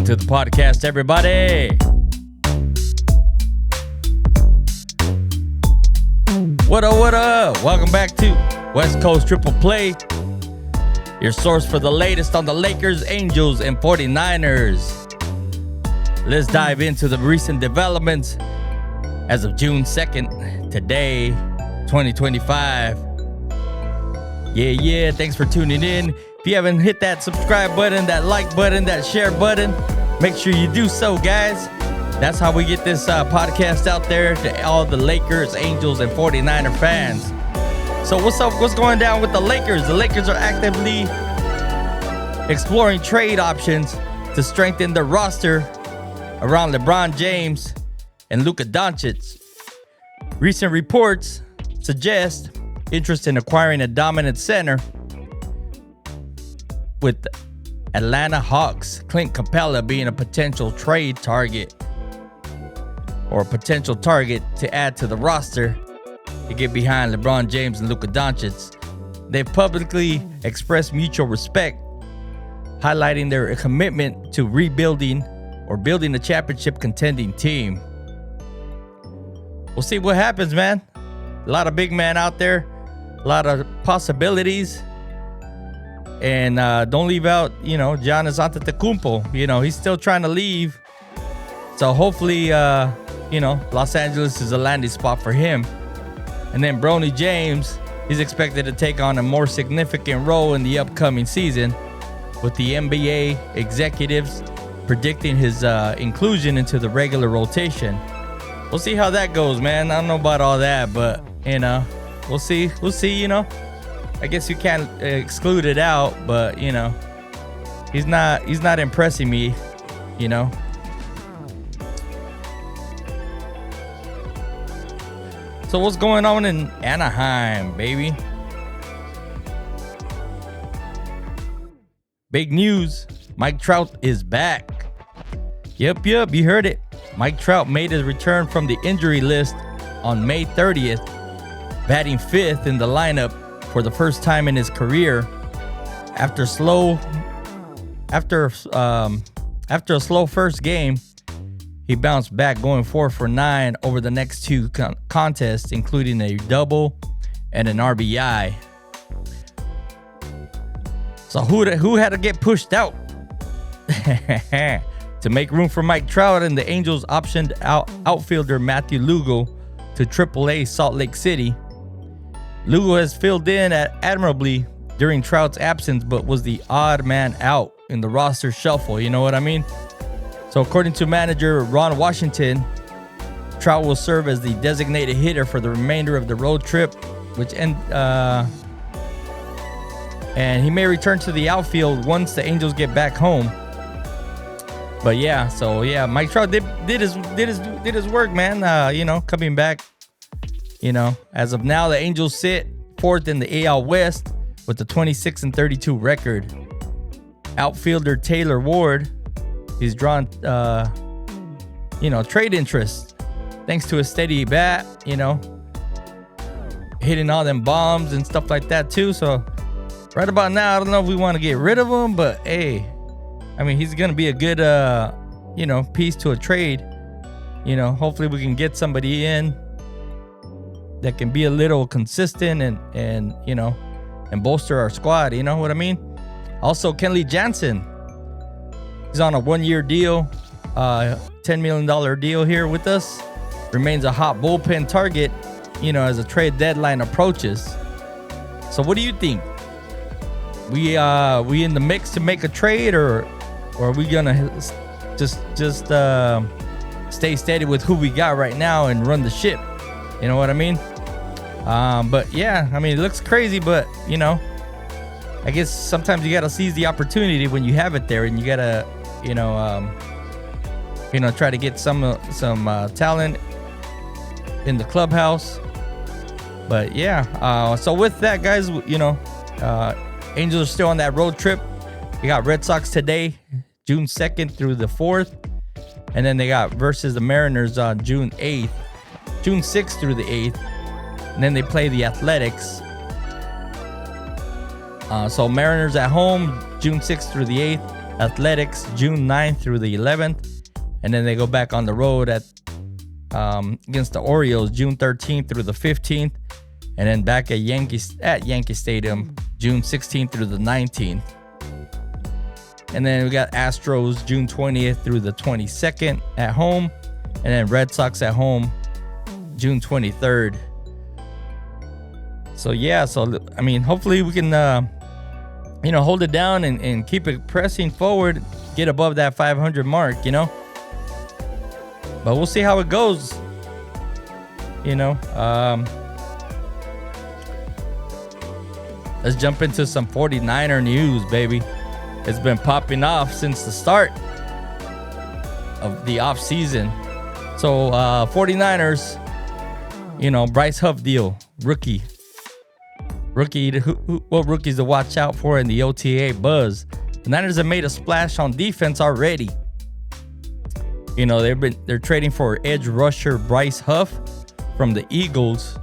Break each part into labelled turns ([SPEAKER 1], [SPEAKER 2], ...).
[SPEAKER 1] to the podcast, everybody. What up, what up? Welcome back to West Coast Triple Play, your source for the latest on the Lakers, Angels, and 49ers. Let's dive into the recent developments as of June 2nd, today, 2025. Yeah, thanks for tuning in. If you haven't hit that subscribe button, that like button, that share button, make sure you do so, guys. That's how we get this podcast out there to all the Lakers, Angels, and 49er fans. So what's up? What's going down with the Lakers? The Lakers are actively exploring trade options to strengthen their roster around LeBron James and Luka Doncic. Recent reports suggest interest in acquiring a dominant center, with Atlanta Hawks Clint Capella being a potential trade target or a potential target to add to the roster to get behind LeBron James and Luka Doncic. They've publicly expressed mutual respect, highlighting their commitment to rebuilding or building a championship contending team. We'll see what happens, man. A lot of big men out there, a lot of possibilities. And don't leave out, Giannis Antetokounmpo. He's still trying to leave. So hopefully, Los Angeles is a landing spot for him. And then Bronny James, he's expected to take on a more significant role in the upcoming season, with the NBA executives predicting his inclusion into the regular rotation. We'll see how that goes, man. I don't know about all that, but, we'll see, I guess you can't exclude it out, but, he's not impressing me, So what's going on in Anaheim, baby? Big news. Mike Trout is back. Yep, you heard it. Mike Trout made his return from the injury list on May 30th, batting fifth in the lineup for the first time in his career. After a slow first game, he bounced back, going 4 for 9 over the next two contests, including a double and an RBI. So who had to get pushed out? To make room for Mike Trout, and the Angels optioned outfielder Matthew Lugo to AAA Salt Lake City. Lugo has filled in admirably during Trout's absence, but was the odd man out in the roster shuffle. You know what I mean? So according to manager Ron Washington, Trout will serve as the designated hitter for the remainder of the road trip, and he may return to the outfield once the Angels get back home. But Mike Trout did his work, man. Coming back. As of now, the Angels sit fourth in the AL West with a 26-32 record. Outfielder Taylor Ward, he's drawn, trade interest thanks to a steady bat, hitting all them bombs and stuff like that too. So right about now, I don't know if we want to get rid of him, but hey, he's going to be a good, piece to a trade. Hopefully we can get somebody in that can be a little consistent and bolster our squad. You know what I mean? Also, Kenley Jansen, he's on a 1-year deal, $10 million deal here with us. Remains a hot bullpen target, as a trade deadline approaches. So what do you think? We in the mix to make a trade, or are we gonna just stay steady with who we got right now and run the ship? You know what I mean? But yeah, it looks crazy, but I guess sometimes you gotta seize the opportunity when you have it there, and you gotta try to get some talent in the clubhouse. But yeah, so with that, guys, Angels are still on that road trip. We got Red Sox today, June 2nd through the 4th. And then they got versus the Mariners on June 8th, June 6th through the 8th. And then they play the Athletics. So Mariners at home, June 6th through the 8th. Athletics June 9th through the 11th. And then they go back on the road at against the Orioles June 13th through the 15th. And then back at Yankee Stadium June 16th through the 19th. And then we got Astros June 20th through the 22nd at home. And then Red Sox at home June 23rd. So yeah, I mean, hopefully we can hold it down and keep it pressing forward, get above that 500 mark, but we'll see how it goes. Let's jump into some 49er news, baby. It's been popping off since the start of the off season. So 49ers, Bryce Huff deal, rookie. What rookies to watch out for in the OTA buzz? The Niners have made a splash on defense already. They're trading for edge rusher Bryce Huff from the Eagles.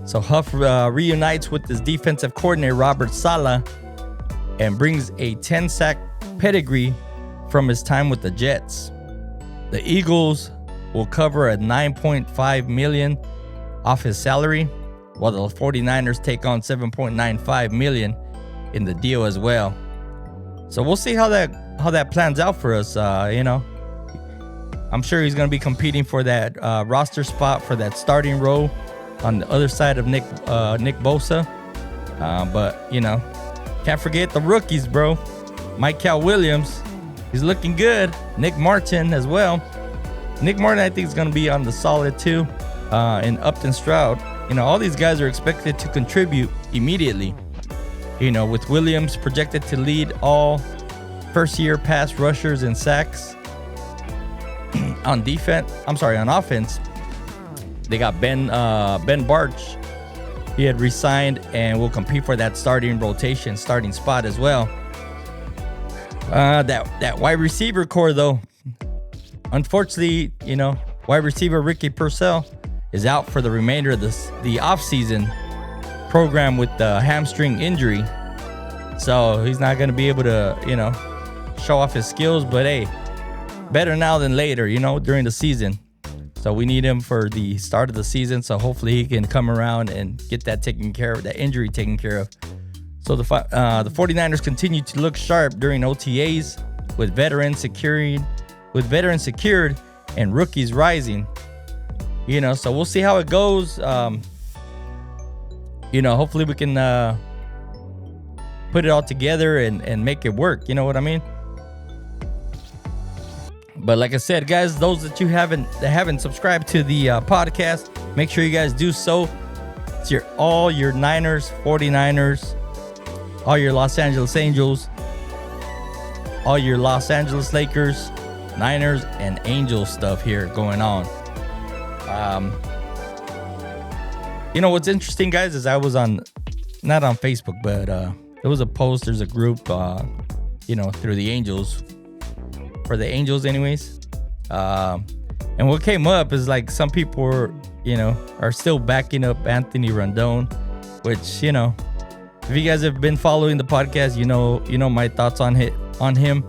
[SPEAKER 1] So Huff reunites with his defensive coordinator Robert Saleh and brings a 10-sack pedigree from his time with the Jets. The Eagles will cover a $9.5 million off his salary, while the 49ers take on $7.95 million in the deal as well. So we'll see how that plans out for us. I'm sure he's going to be competing for that roster spot for that starting role on the other side of Nick Bosa. But can't forget the rookies, bro. Mykel Williams, he's looking good. Nick Martin as well. Nick Martin, I think, is going to be on the solid too. And Upton Trout. All these guys are expected to contribute immediately. With Williams projected to lead all first-year pass rushers in sacks. On offense, they got Ben Barch. He had resigned and will compete for that starting spot as well. That wide receiver core, though, unfortunately, wide receiver Ricky Purcell is out for the remainder of the offseason program with the hamstring injury. So he's not going to be able to, show off his skills. But hey, better now than later, during the season. So we need him for the start of the season. So hopefully he can come around and get that injury taken care of. So the 49ers continue to look sharp during OTAs with veterans secured and rookies rising. So we'll see how it goes. Hopefully we can put it all together and make it work. You know what I mean? But like I said, guys, those that haven't subscribed to the podcast, make sure you guys do so. It's all your Niners, 49ers, all your Los Angeles Angels, all your Los Angeles Lakers, Niners, and Angels stuff here going on. What's interesting, guys, is I was not on Facebook, but there was a post. There's a group, through the Angels, for the Angels anyways. And what came up is like some people are still backing up Anthony Rendon, which, if you guys have been following the podcast, you know my thoughts on him,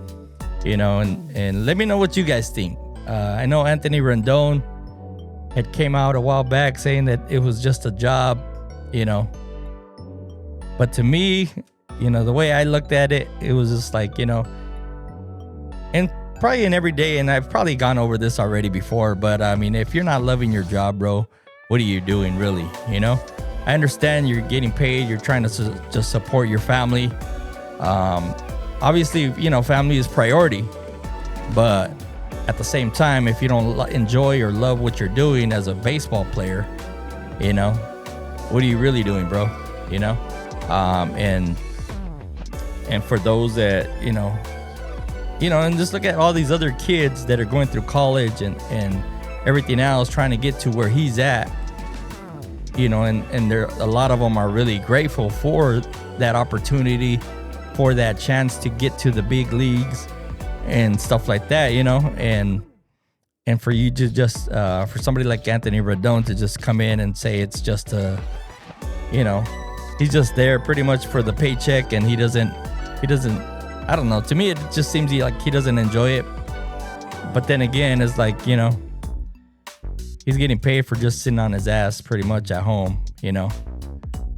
[SPEAKER 1] and let me know what you guys think. I know Anthony Rendon had came out a while back saying that it was just a job, but to me, the way I looked at it, it was just like, and probably in every day, and I've probably gone over this already before, but I mean, if you're not loving your job, bro, what are you doing really? I understand you're getting paid, you're trying to just support your family. Obviously, family is priority, but at the same time, if you don't enjoy or love what you're doing as a baseball player, what are you really doing, bro? And for those that, and just look at all these other kids that are going through college and everything else, trying to get to where he's at, and there, a lot of them are really grateful for that opportunity, for that chance to get to the big leagues and stuff like that, and for you to just, for somebody like Anthony Rendon to just come in and say it's just he's just there pretty much for the paycheck, and he doesn't I don't know. To me, it just seems like he doesn't enjoy it. But then again, it's like, he's getting paid for just sitting on his ass pretty much at home,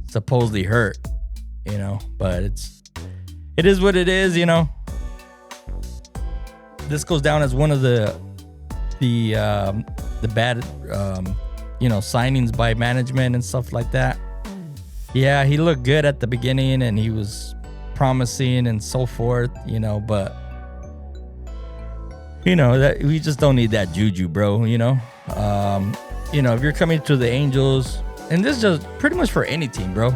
[SPEAKER 1] supposedly hurt, but it is what it is, This goes down as one of the bad, signings by management and stuff like that. Yeah, he looked good at the beginning and he was promising and so forth, but that we just don't need that juju, bro. If you're coming to the Angels, and this is just pretty much for any team, bro.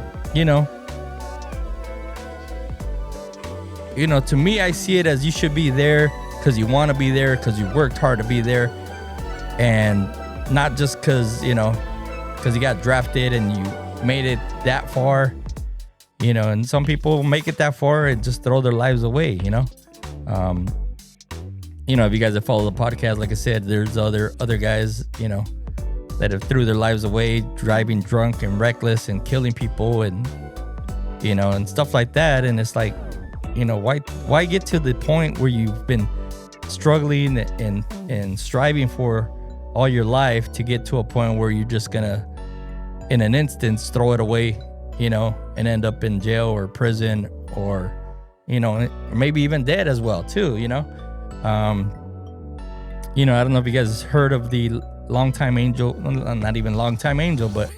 [SPEAKER 1] To me, I see it as you should be there because you want to be there, because you worked hard to be there, and not just because you got drafted and you made it that far. And some people make it that far and just throw their lives away. If you guys have followed the podcast, like I said, there's other guys, that have threw their lives away, driving drunk and reckless and killing people and, and stuff like that. And it's like, why get to the point where you've been struggling and striving for all your life to get to a point where you're just gonna, in an instance, throw it away, and end up in jail or prison or, maybe even dead as well too, I don't know if you guys heard of the longtime Angel, not even longtime Angel, but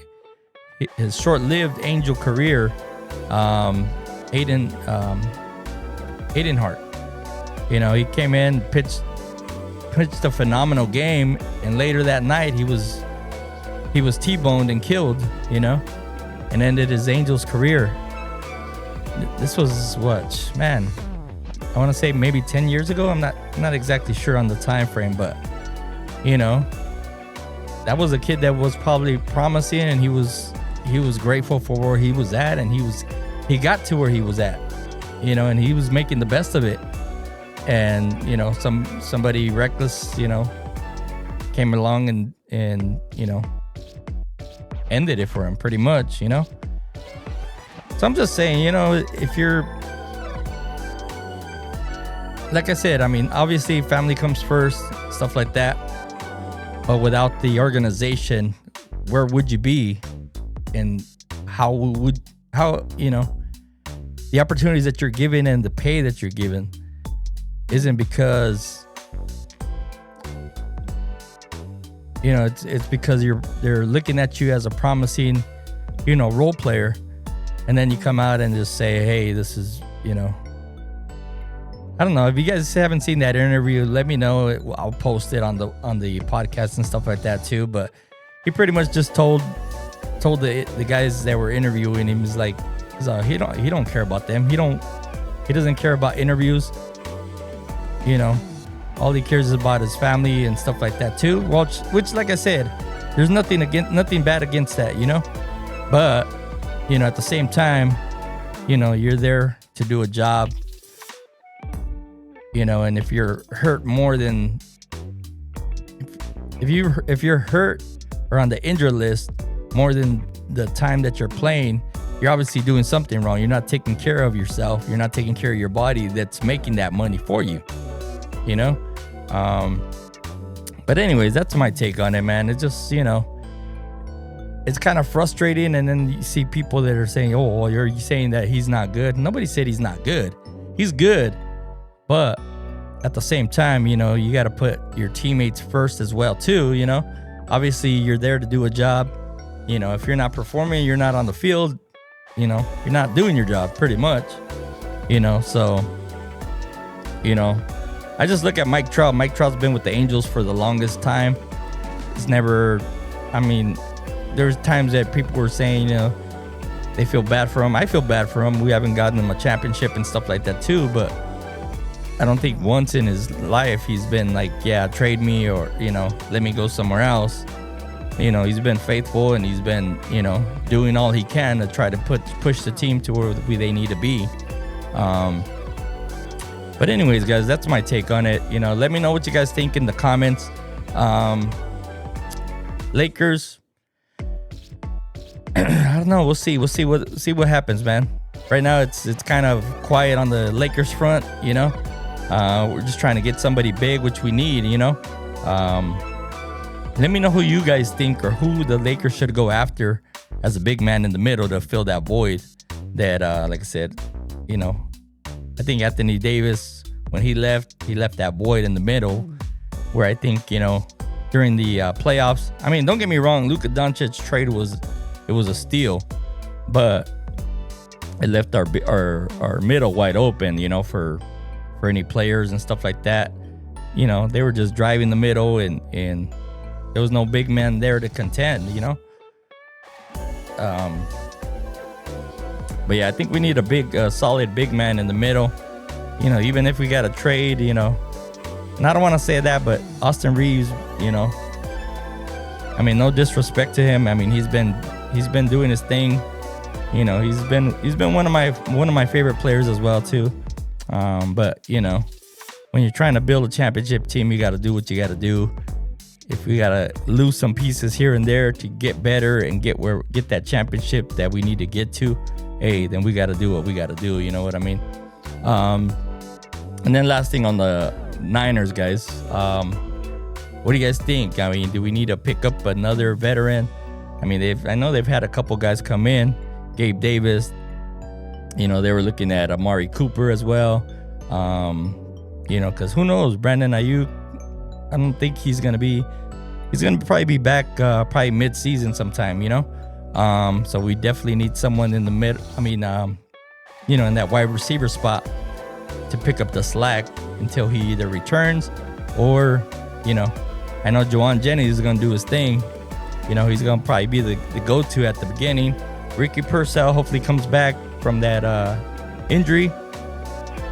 [SPEAKER 1] his short-lived Angel career, Aiden Hart. He came in, pitched a phenomenal game, and later that night he was T-boned and killed, and ended his Angels career. This was what, man? I want to say maybe 10 years ago. I'm not exactly sure on the time frame, but that was a kid that was probably promising, and he was grateful for where he was at, and he got to where he was at, and he was making the best of it. And somebody reckless, came along and ended it for him pretty much, So I'm just saying, if you're, like I said, I mean, obviously family comes first, stuff like that. But without the organization, where would you be? And how the opportunities that you're given and the pay that you're given isn't because, it's because they're looking at you as a promising, role player. And then you come out and just say, hey, this is, I don't know. If you guys haven't seen that interview, let me know. I'll post it on the podcast and stuff like that too. But he pretty much just told the guys that were interviewing him, he's like, he don't care about them. He doesn't care about interviews. All he cares is about his family and stuff like that too. Which like I said, there's nothing bad against that, But at the same time, you're there to do a job. And if you're hurt more than if you're hurt or on the injured list more than the time that you're playing, you're obviously doing something wrong. You're not taking care of yourself. You're not taking care of your body that's making that money for you, But anyways, that's my take on it, man. It's just, it's kind of frustrating. And then you see people that are saying, oh, well, you're saying that he's not good. Nobody said he's not good. He's good. But at the same time, you got to put your teammates first as well, too. Obviously, you're there to do a job. If you're not performing, you're not on the field, you're not doing your job pretty much, So, I just look at Mike Trout. Mike Trout's been with the Angels for the longest time. It's never, there's times that people were saying, they feel bad for him. I feel bad for him. We haven't gotten him a championship and stuff like that, too. But I don't think once in his life he's been like, yeah, trade me or, let me go somewhere else. He's been faithful and he's been, doing all he can to try to push the team to where they need to be. But anyways, guys, that's my take on it. Let me know what you guys think in the comments. Lakers, I don't know. We'll see what happens, man. right now it's kind of quiet on the Lakers front, you know. We're just trying to get somebody big, which we need, you know. Let me know who you guys think or who the Lakers should go after as a big man in the middle to fill that void that, like I said, you know, I think Anthony Davis, when he left that void in the middle where I think, you know, during the playoffs, I mean, don't get me wrong, Luka Doncic trade was a steal, but it left our middle wide open, you know, for any players and stuff like that. You know, they were just driving the middle and there was no big man there to contend, you know. But yeah, I think we need a big, solid big man in the middle. You know, even if we got a trade, you know, and I don't want to say that, but Austin Reeves, you know, I mean, no disrespect to him. I mean, he's been doing his thing. You know, he's been one of my favorite players as well too. But you know, when you're trying to build a championship team, you got to do what you got to do. If we got to lose some pieces here and there to get better and get that championship that we need to get to, hey, then we got to do what we got to do. You know what I mean? And then last thing on the Niners, guys, what do you guys think? I mean, do we need to pick up another veteran? I mean, I know they've had a couple guys come in. Gabe Davis, you know, they were looking at Amari Cooper as well. You know, because who knows, Brandon Ayuk, I don't think he's gonna probably be back probably mid-season sometime, you know. So we definitely need someone in the mid. I mean, you know, in that wide receiver spot to pick up the slack until he either returns or, you know, I know Juwan Jennings is gonna do his thing. You know, he's gonna probably be the go-to at the beginning. Ricky Purcell hopefully comes back from that injury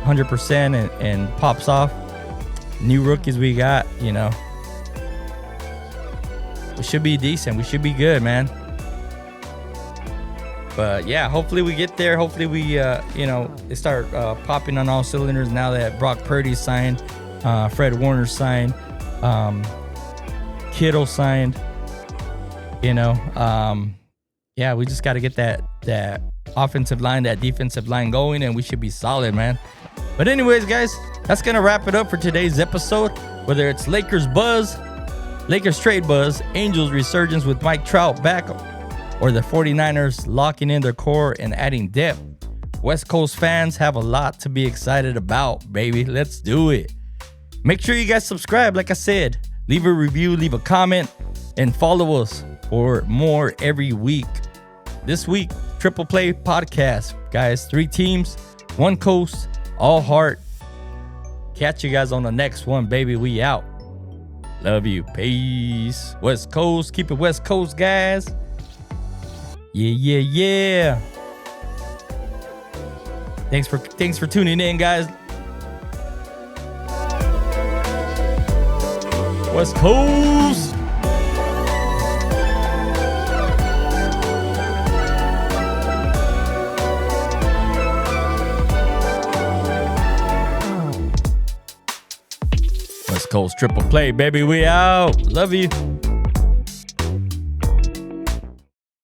[SPEAKER 1] 100% and pops off. New rookies we got, you know. We should be decent. We should be good, man. But yeah, hopefully we get there. Hopefully we, you know, they start popping on all cylinders now that Brock Purdy signed, Fred Warner signed, Kittle signed. You know, yeah, we just got to get that offensive line, that defensive line going, and we should be solid, man. But anyways, guys, that's going to wrap it up for today's episode. Whether it's Lakers buzz, Lakers trade buzz, Angels resurgence with Mike Trout back, or the 49ers locking in their core and adding depth, West Coast fans have a lot to be excited about, baby. Let's do it. Make sure you guys subscribe, like I said. Leave a review, leave a comment, and follow us for more every week. This week, Triple Play Podcast, guys. 3 teams, 1 coast, all heart. Catch you guys on the next one, baby. We out. Love you. Peace. West Coast. Keep it West Coast, guys. Yeah. Thanks for tuning in, guys. West Coast. West Coast Triple Play, baby. We out. Love you.